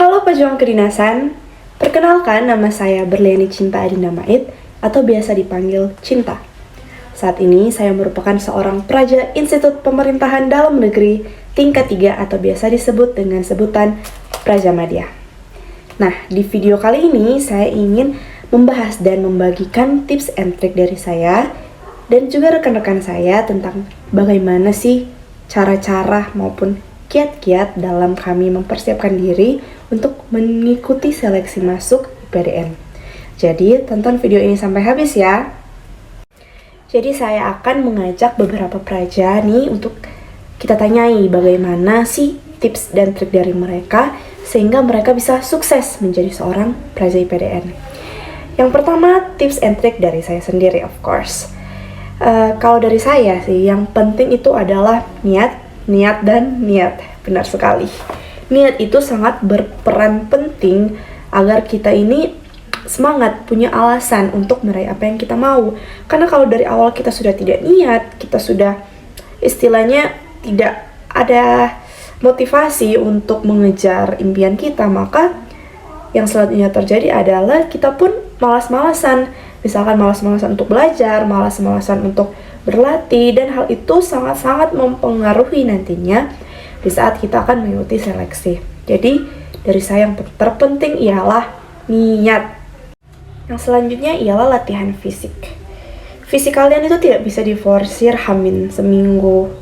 Halo pejuang kedinasan, perkenalkan nama saya Berliani Cinta Adinda Mait atau biasa dipanggil Cinta. Saat ini saya merupakan seorang praja Institut Pemerintahan Dalam Negeri tingkat 3 atau biasa disebut dengan sebutan Praja Madya. Nah, di video kali ini saya ingin membahas dan membagikan tips and trick dari saya dan juga rekan-rekan saya tentang bagaimana sih cara-cara maupun kiat-kiat dalam kami mempersiapkan diri untuk mengikuti seleksi masuk IPDN. Jadi, tonton video ini sampai habis ya. Jadi, saya akan mengajak beberapa praja nih untuk kita tanyai bagaimana sih tips dan trik dari mereka sehingga mereka bisa sukses menjadi seorang praja IPDN. Yang pertama, tips and trick dari saya sendiri, of course. Kalau dari saya sih, yang penting itu adalah niat, dan niat. Benar sekali. Niat itu sangat berperan penting agar kita ini semangat, punya alasan untuk meraih apa yang kita mau. Karena kalau dari awal kita sudah tidak niat, kita sudah istilahnya tidak ada motivasi untuk mengejar impian kita, maka yang selanjutnya terjadi adalah kita pun malas-malasan. Misalkan malas-malasan untuk belajar, malas-malasan untuk berlatih, dan hal itu sangat-sangat mempengaruhi nantinya di saat kita akan mengikuti seleksi. Jadi, dari saya yang terpenting ialah niat. Yang selanjutnya ialah latihan fisik. Fisik kalian itu tidak bisa diforsir hamin seminggu,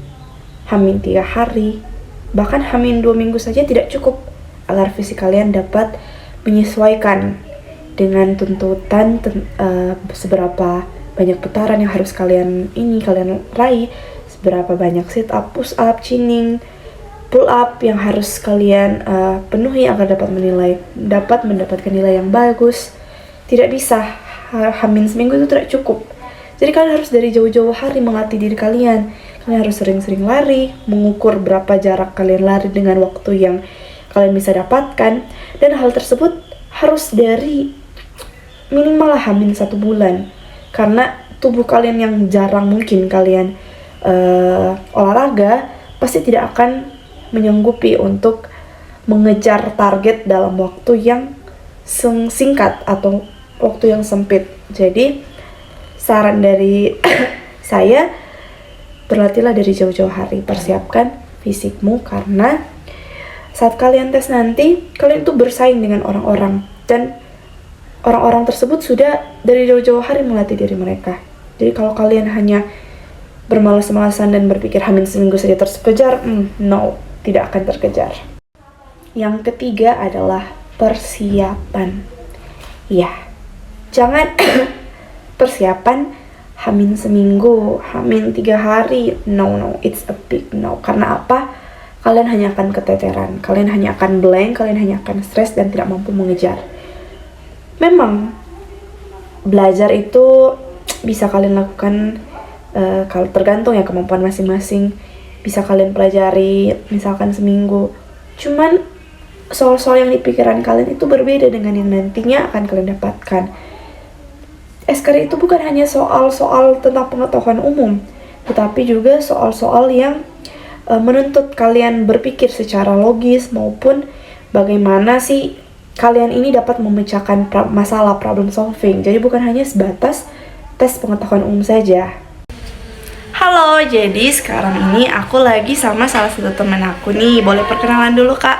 hamin 3 hari, bahkan hamin 2 minggu saja tidak cukup agar fisik kalian dapat menyesuaikan dengan tuntutan seberapa banyak putaran yang harus kalian raih, seberapa banyak sit up, push up, chinning, pull up yang harus kalian penuhi agar dapat mendapatkan nilai yang bagus. Tidak bisa hamin seminggu itu tidak cukup. Jadi kalian harus dari jauh-jauh hari melatih diri kalian. Kalian harus sering-sering lari, mengukur berapa jarak kalian lari dengan waktu yang kalian bisa dapatkan, dan hal tersebut harus dari minimal hamin 1 bulan. Karena tubuh kalian yang jarang mungkin kalian olahraga pasti tidak akan menyanggupi untuk mengejar target dalam waktu yang singkat atau waktu yang sempit. Jadi saran dari saya, berlatihlah dari jauh-jauh hari, persiapkan fisikmu karena saat kalian tes nanti kalian itu bersaing dengan orang-orang, dan orang-orang tersebut sudah dari jauh-jauh hari melatih diri mereka. Jadi kalau kalian hanya bermalas-malasan dan berpikir hamin seminggu saja terkejar, no, tidak akan terkejar. Yang ketiga adalah persiapan. Ya, jangan persiapan hamin seminggu, hamin 3 hari, no, it's a big no. Karena apa? Kalian hanya akan keteteran, kalian hanya akan blank, kalian hanya akan stres dan tidak mampu mengejar. Memang belajar itu bisa kalian lakukan kalau tergantung ya kemampuan masing-masing. Bisa kalian pelajari misalkan seminggu. Cuman soal-soal yang di pikiran kalian itu berbeda dengan yang nantinya akan kalian dapatkan. SKD itu bukan hanya soal-soal tentang pengetahuan umum, tetapi juga soal-soal yang menuntut kalian berpikir secara logis maupun bagaimana sih kalian ini dapat memecahkan masalah problem solving. Jadi bukan hanya sebatas tes pengetahuan umum saja. Halo, jadi sekarang ini aku lagi sama salah satu teman aku nih. Boleh perkenalan dulu, Kak?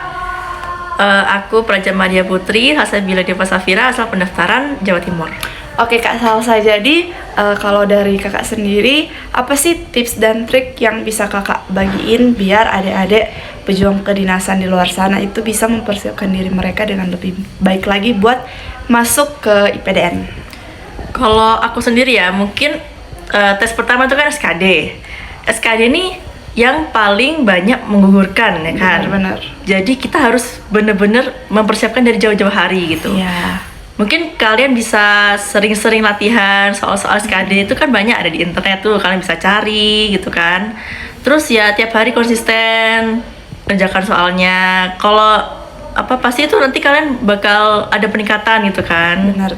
Aku Praja Madya Putri, Hasabila Deva Safira, asal pendaftaran Jawa Timur. Oke, Kak Salsa. Jadi kalau dari Kakak sendiri, apa sih tips dan trik yang bisa Kakak bagiin biar adik-adik pejuang kedinasan di luar sana itu bisa mempersiapkan diri mereka dengan lebih baik lagi buat masuk ke IPDN? Kalau aku sendiri ya, mungkin tes pertama itu kan SKD. SKD ini yang paling banyak menggugurkan ya kan. Benar. Jadi kita harus bener-bener mempersiapkan dari jauh-jauh hari gitu. Iya. Mungkin kalian bisa sering-sering latihan soal-soal SKD itu kan banyak ada di internet tuh, kalian bisa cari gitu kan. Terus ya tiap hari konsisten kerjakan soalnya. Kalau pasti itu nanti kalian bakal ada peningkatan gitu kan. Benar.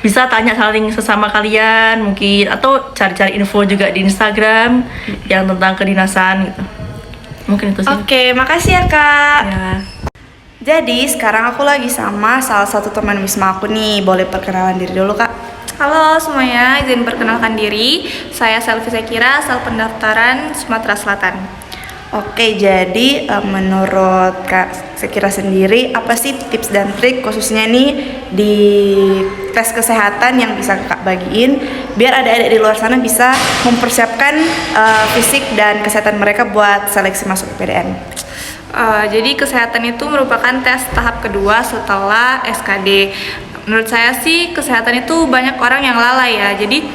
Bisa tanya saling sesama kalian mungkin, atau cari-cari info juga di Instagram yang tentang kedinasan gitu. Mungkin itu sih. Oke, makasih ya, Kak. Ya. Jadi sekarang aku lagi sama salah satu teman Wisma aku nih. Boleh perkenalan diri dulu, Kak? Halo semuanya, izin perkenalkan diri. Saya Selvi Sekira, asal pendaftaran Sumatera Selatan. Oke, jadi menurut Kak Sekira sendiri, apa sih tips dan trik khususnya nih di tes kesehatan yang bisa Kak bagiin biar adik-adik di luar sana bisa mempersiapkan fisik dan kesehatan mereka buat seleksi masuk PDN? Jadi kesehatan itu merupakan tes tahap kedua setelah SKD. Menurut saya sih kesehatan itu banyak orang yang lalai ya. Jadi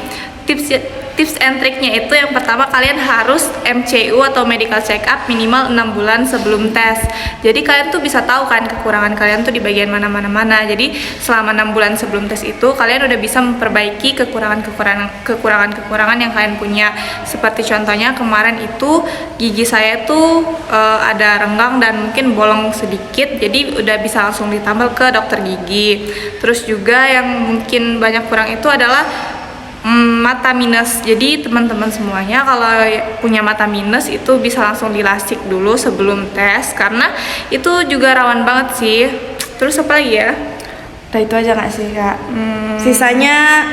tips and triknya itu yang pertama, kalian harus MCU atau medical check up minimal 6 bulan sebelum tes. Jadi kalian tuh bisa tahu kan kekurangan kalian tuh di bagian mana. Jadi selama 6 bulan sebelum tes itu kalian udah bisa memperbaiki kekurangan yang kalian punya. Seperti contohnya kemarin itu gigi saya tuh ada renggang dan mungkin bolong sedikit, jadi udah bisa langsung ditambal ke dokter gigi. Terus juga yang mungkin banyak kurang itu adalah mata minus. Jadi teman-teman semuanya kalau punya mata minus itu bisa langsung dilasik dulu sebelum tes, karena itu juga rawan banget sih. Terus apa lagi ya? Nah itu aja nggak sih, Kak? Sisanya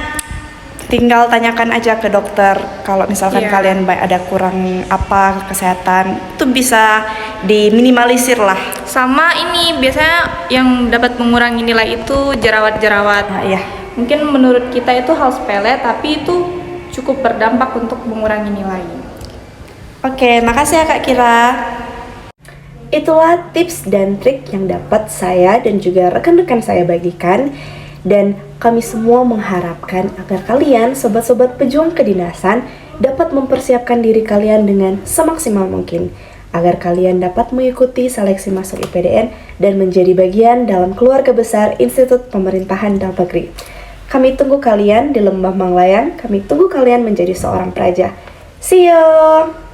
tinggal tanyakan aja ke dokter. Kalau misalkan Iya. kalian ada kurang apa kesehatan, itu bisa diminimalisir lah. Sama ini biasanya yang dapat mengurangi nilai itu jerawat-jerawat. Nah, iya. Mungkin menurut kita itu hal sepele, tapi itu cukup berdampak untuk mengurangi nilai. Oke, makasih ya Kak Kira. Itulah tips dan trik yang dapat saya dan juga rekan-rekan saya bagikan. Dan kami semua mengharapkan agar kalian, sobat-sobat pejuang kedinasan, dapat mempersiapkan diri kalian dengan semaksimal mungkin, agar kalian dapat mengikuti seleksi masuk IPDN dan menjadi bagian dalam keluarga besar Institut Pemerintahan Dalam Negeri. Kami tunggu kalian di Lembah Manglayang, kami tunggu kalian menjadi seorang praja. See you!